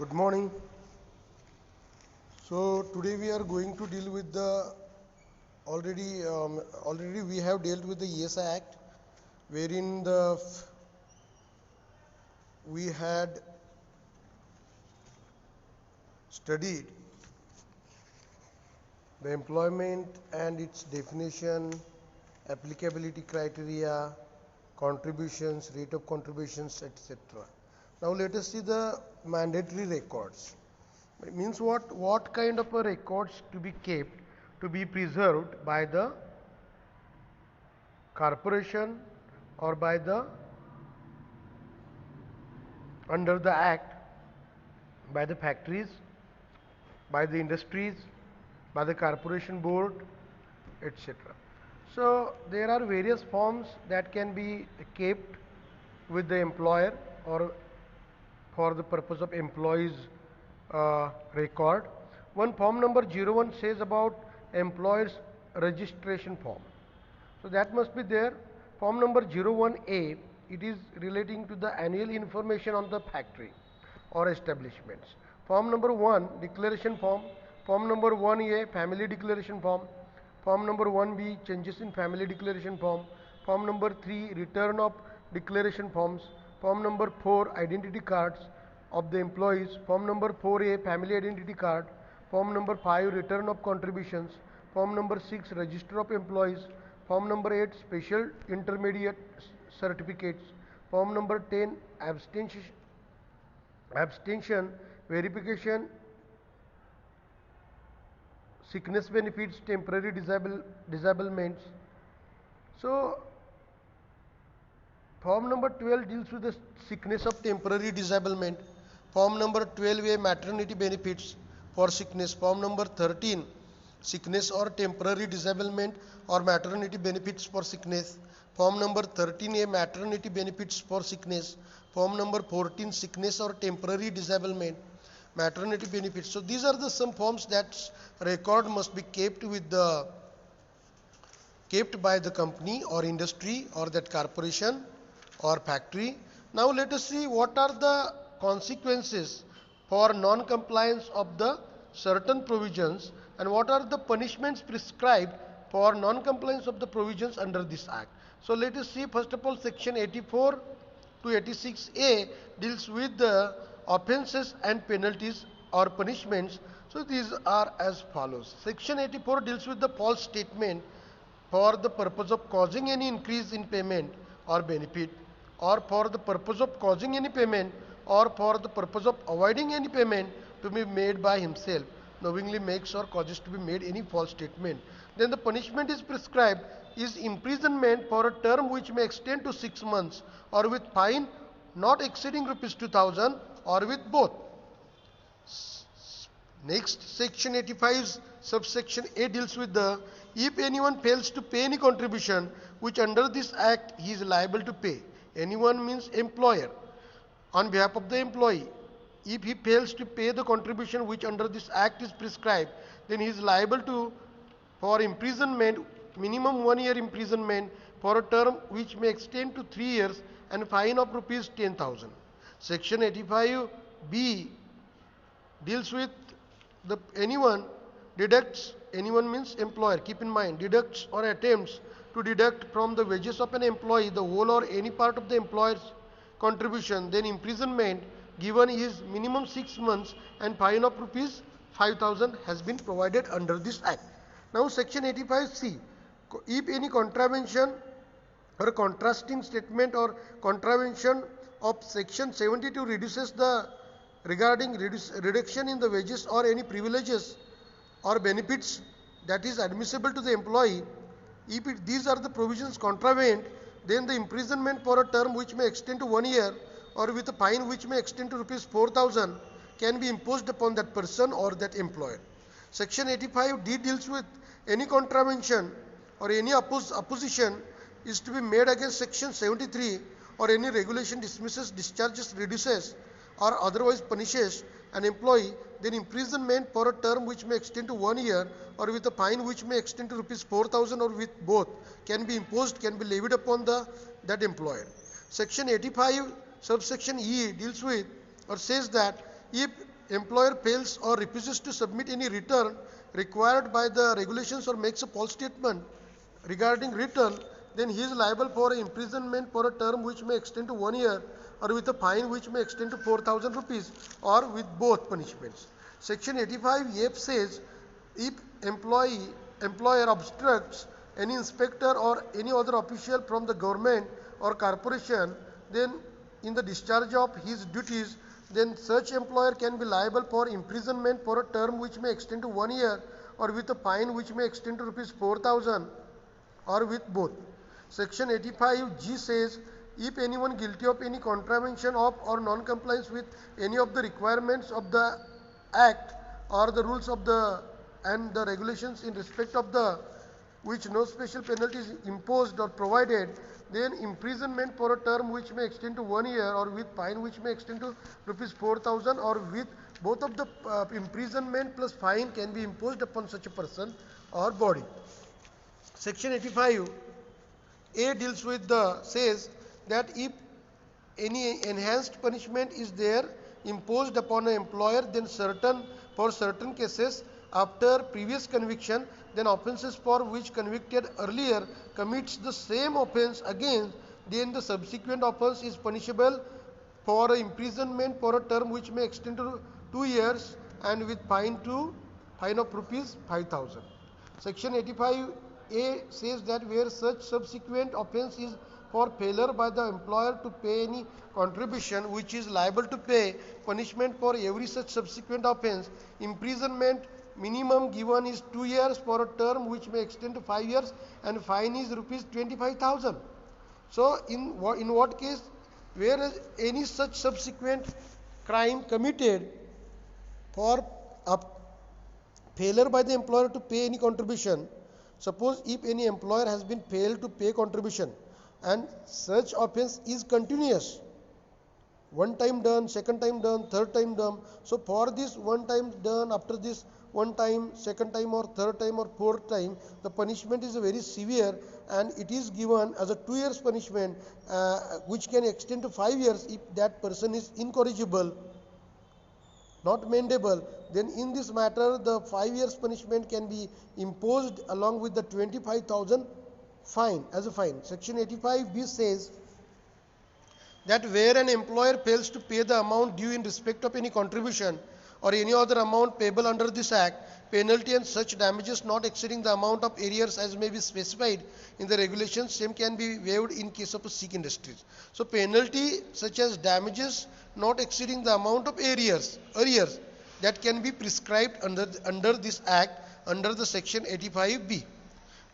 Good morning. So today we are going to deal with the already we have dealt with the ESI Act, wherein we had studied the employment and its definition, applicability criteria, contributions, rate of contributions, etc. Now let us see the mandatory records. It means what kind of a records to be kept, to be preserved by the corporation or by the under the act, by the factories, by the industries, by the corporation board, etc. So there are various forms that can be kept with the employer or for the purpose of employees record. One form number 01 says about employers registration form. So that must be there. Form number 01A, it is relating to the annual information on the factory or establishments. Form number 1, declaration form. Form number 1A, family declaration form. Form number 1B, changes in family declaration form. Form number 3, return of declaration forms. Form number 4, identity cards of the employees. Form number 4A, family identity card. Form number 5, return of contributions. Form number 6, register of employees. Form number 8, special intermediate certificates. Form number 10, abstention verification, sickness benefits, temporary disablements. So form number 12 deals with the sickness of temporary disablement. Form number 12A, maternity benefits for sickness. Form number 13, sickness or temporary disablement or maternity benefits for sickness. Form number 13A, maternity benefits for sickness. Form number 14, sickness or temporary disablement, maternity benefits. So these are the some forms that record must be kept by the company or industry or that corporation or factory. Now let us see what are the consequences for non-compliance of the certain provisions and what are the punishments prescribed for non-compliance of the provisions under this act. So let us see first of all section 84 to 86A deals with the offences and penalties or punishments. So these are as follows. Section 84 deals with the false statement for the purpose of causing any increase in payment or benefit, or for the purpose of causing any payment, or for the purpose of avoiding any payment to be made by himself, knowingly makes or causes to be made any false statement. Then the punishment is prescribed is imprisonment for a term which may extend to 6 months or with fine not exceeding rupees 2000 or with both. Next, section 85 subsection A deals with the if anyone fails to pay any contribution which under this act he is liable to pay. Anyone means employer on behalf of the employee. If he fails to pay the contribution which under this act is prescribed, then he is liable to for imprisonment, minimum 1 year imprisonment for a term which may extend to 3 years and fine of rupees 10,000. Section 85B deals with the anyone deducts, anyone means employer, keep in mind, deducts or attempts to deduct from the wages of an employee the whole or any part of the employer's contribution, then imprisonment given is minimum 6 months and fine of rupees 5,000 has been provided under this act. Now section 85C, if any contravention or contrasting statement or contravention of section 72 reduces the regarding reduction in the wages or any privileges or benefits that is admissible to the employee, if these are the provisions contravened, then the imprisonment for a term which may extend to 1 year or with a fine which may extend to rupees 4,000 can be imposed upon that person or that employer. Section 85D deals with any contravention or any opposition is to be made against section 73 or any regulation dismisses, discharges, reduces or otherwise punishes an employee, then imprisonment for a term which may extend to 1 year or with a fine which may extend to rupees 4,000 or with both can be imposed, can be levied upon that employer. Section 85 subsection E deals with or says that if employer fails or refuses to submit any return required by the regulations or makes a false statement regarding return, then he is liable for imprisonment for a term which may extend to 1 year, or with a fine which may extend to 4,000 rupees, or with both punishments. Section 85F says, if employer obstructs any inspector or any other official from the government or corporation, then in the discharge of his duties, then such employer can be liable for imprisonment for a term which may extend to 1 year, or with a fine which may extend to rupees 4,000, or with both. Section 85G says, if anyone guilty of any contravention of or non-compliance with any of the requirements of the Act or the rules of the and the regulations in respect of the which no special penalty is imposed or provided, then imprisonment for a term which may extend to 1 year, or with fine which may extend to rupees 4,000, or with both of the imprisonment plus fine can be imposed upon such a person or body. Section 85A deals with says that if any enhanced punishment is there imposed upon an employer, then for certain cases after previous conviction, then offences for which convicted earlier commits the same offence again, then the subsequent offence is punishable for imprisonment for a term which may extend to 2 years, and with fine of rupees 5,000. Section 85A says that where such subsequent offence is for failure by the employer to pay any contribution which is liable to pay punishment for every such subsequent offence, imprisonment minimum given is 2 years for a term which may extend to 5 years, and fine is rupees 25,000. So in what case, whereas any such subsequent crime committed for failure by the employer to pay any contribution, suppose if any employer has been failed to pay contribution and such offence is continuous, one time done, second time done, third time done. So for this one time done, after this one time, second time or third time or fourth time, the punishment is very severe, and it is given as a 2 years punishment, which can extend to 5 years if that person is incorrigible, not mendable. Then in this matter, the 5 years punishment can be imposed along with the 25,000 fine as a fine. Section 85B says that where an employer fails to pay the amount due in respect of any contribution or any other amount payable under this Act, penalty and such damages not exceeding the amount of arrears as may be specified in the regulations, same can be waived in case of a sick industries. So penalty such as damages not exceeding the amount of arrears that can be prescribed under this Act under the Section 85B.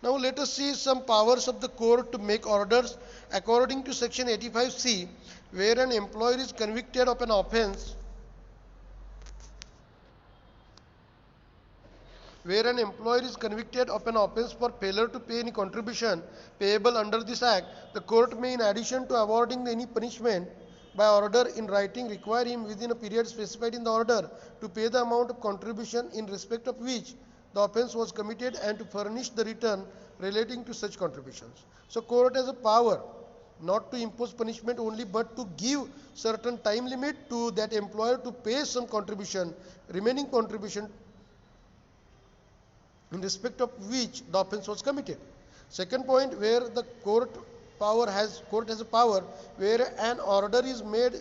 Now let us see some powers of the court to make orders according to Section 85C, where an employer is convicted of an offence for failure to pay any contribution payable under this Act, the court may, in addition to awarding any punishment by order in writing, require him within a period specified in the order to pay the amount of contribution in respect of which the offence was committed and to furnish the return relating to such contributions. So court has a power not to impose punishment only, but to give certain time limit to that employer to pay some contribution, remaining contribution in respect of which the offence was committed. Second point, where the court has a power where an order is made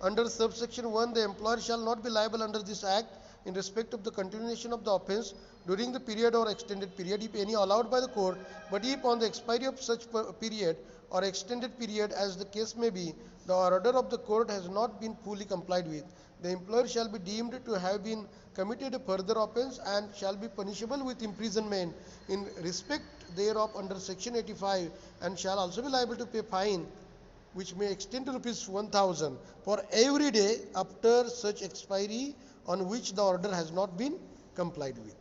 under subsection 1, the employer shall not be liable under this Act in respect of the continuation of the offence during the period or extended period, if any allowed by the court, but if on the expiry of such period or extended period as the case may be, the order of the court has not been fully complied with, the employer shall be deemed to have been committed a further offence and shall be punishable with imprisonment in respect thereof under Section 85, and shall also be liable to pay fine which may extend to rupees 1,000 for every day after such expiry on which the order has not been complied with.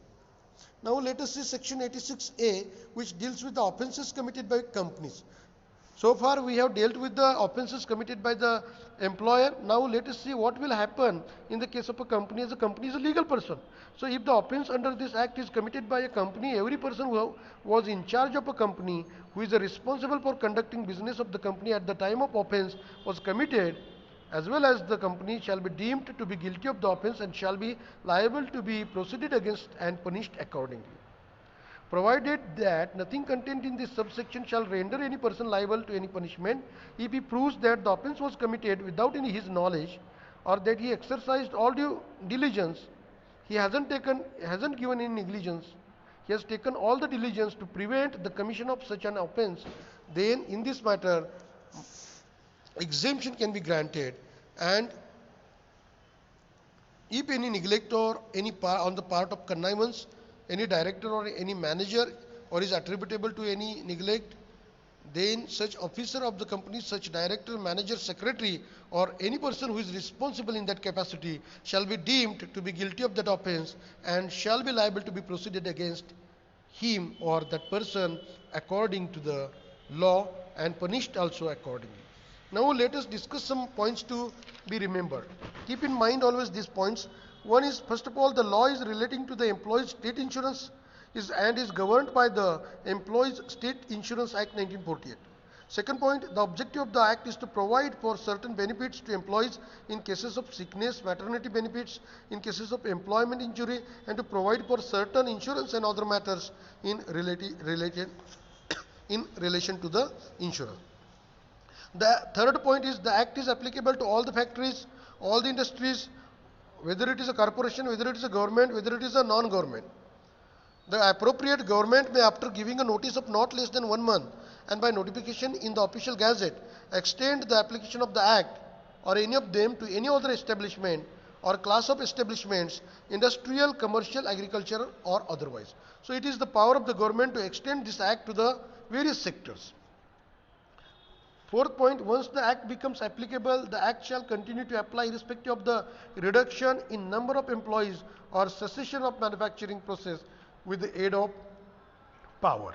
Now let us see Section 86A, which deals with the offences committed by companies. So far we have dealt with the offences committed by the employer. Now let us see what will happen in the case of a company, as a company is a legal person. So if the offence under this Act is committed by a company, every person who was in charge of a company, who is responsible for conducting business of the company at the time of offence was committed, as well as the company shall be deemed to be guilty of the offence and shall be liable to be proceeded against and punished accordingly. Provided that nothing contained in this subsection shall render any person liable to any punishment if he proves that the offence was committed without any his knowledge, or that he exercised all due diligence, he hasn't given any negligence, he has taken all the diligence to prevent the commission of such an offence, then in this matter exemption can be granted. And if any neglect or any on the part of connivance, any director or any manager, or is attributable to any neglect, then such officer of the company, such director, manager, secretary, or any person who is responsible in that capacity shall be deemed to be guilty of that offence and shall be liable to be proceeded against him or that person according to the law and punished also accordingly. Now let us discuss some points to be remembered. Keep in mind always these points. One is, first of all, the law is relating to the Employees State Insurance and is governed by the Employees State Insurance Act 1948. Second point, the objective of the Act is to provide for certain benefits to employees in cases of sickness, maternity benefits, in cases of employment injury, and to provide for certain insurance and other matters in relation to the insurance. The third point is, the Act is applicable to all the factories, all the industries, whether it is a corporation, whether it is a government, whether it is a non-government. The appropriate government may, after giving a notice of not less than 1 month and by notification in the official gazette, extend the application of the Act or any of them to any other establishment or class of establishments, industrial, commercial, agricultural, or otherwise. So it is the power of the government to extend this Act to the various sectors. Fourth point, once the Act becomes applicable, the Act shall continue to apply irrespective of the reduction in number of employees or cessation of manufacturing process with the aid of power.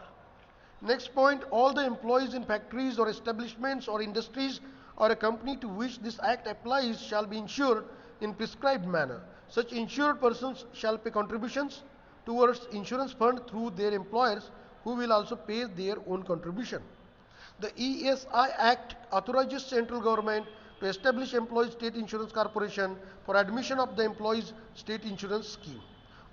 Next point, all the employees in factories or establishments or industries or a company to which this Act applies shall be insured in prescribed manner. Such insured persons shall pay contributions towards insurance fund through their employers, who will also pay their own contribution. The ESI Act authorizes central government to establish Employees State Insurance Corporation for admission of the Employees State Insurance Scheme.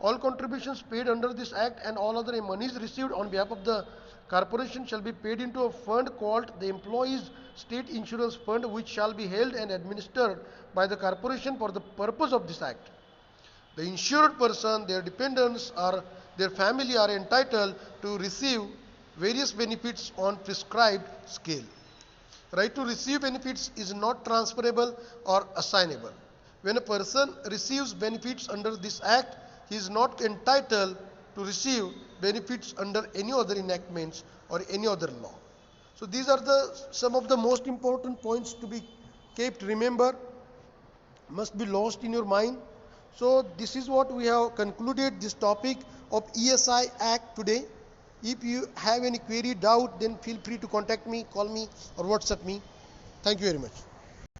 All contributions paid under this Act and all other monies received on behalf of the corporation shall be paid into a fund called the Employees State Insurance Fund, which shall be held and administered by the corporation for the purpose of this Act. The insured person, their dependents, or their family are entitled to receive various benefits on prescribed scale. Right to receive benefits is not transferable or assignable. When a person receives benefits under this Act, he is not entitled to receive benefits under any other enactments or any other law. So these are some of the most important points to be kept, remember, must be lost in your mind. So this is what we have concluded this topic of ESI Act today. If you have any query, doubt, then feel free to contact me, call me, or WhatsApp me. Thank you very much.